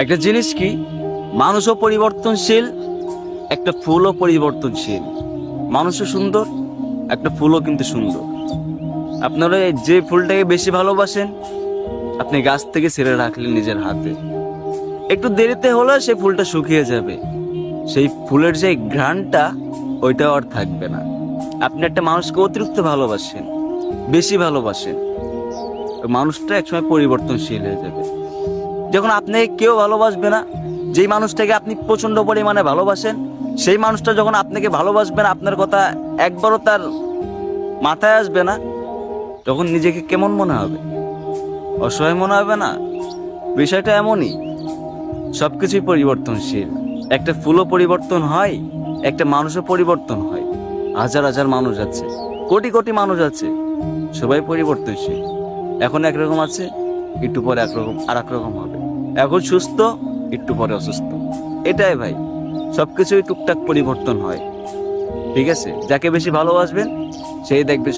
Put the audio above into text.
একটা জিনিস কি, মানুষও পরিবর্তনশীল, একটা ফুলও পরিবর্তনশীল। মানুষও সুন্দর, একটা ফুলও কিন্তু সুন্দর। আপনারা যে ফুলটাকে বেশি ভালোবাসেন, আপনি গাছ থেকে ছেড়ে রাখলেন নিজের হাতে, একটু দেরিতে হলে সেই ফুলটা শুকিয়ে যাবে, সেই ফুলের যে ঘ্রাণটা ওইটাও আর থাকবে না। আপনি একটা মানুষকে অতিরিক্ত ভালোবাসেন, বেশি ভালোবাসেন, ওই মানুষটা একসময় পরিবর্তনশীল হয়ে যাবে। যখন আপনাকে কেউ ভালোবাসবে না, যেই মানুষটাকে আপনি প্রচন্ড পরিমাণে ভালোবাসেন, সেই মানুষটা যখন আপনাকে ভালোবাসবে না, আপনার কথা একবারও তার মাথায় আসবে না, তখন নিজেকে কেমন মনে হবে? অসহায় মনে হবে না? বিষয়টা এমনই, সবকিছুই পরিবর্তনশীল। একটা ফুলও পরিবর্তন হয়, একটা মানুষও পরিবর্তন হয়। হাজার হাজার মানুষ আছে, কোটি কোটি মানুষ আছে, সবাই পরিবর্তনশীল। এখন একরকম আছে, একটু পরে একরকম আর এক রকম হবে। এখন সুস্থ, একটু পরে অসুস্থ। এটাই ভাই, সবকিছুই টুকটাক পরিবর্তন হয়। ঠিক আছে, যাকে বেশি ভালোবাসবেন সেই দেখবে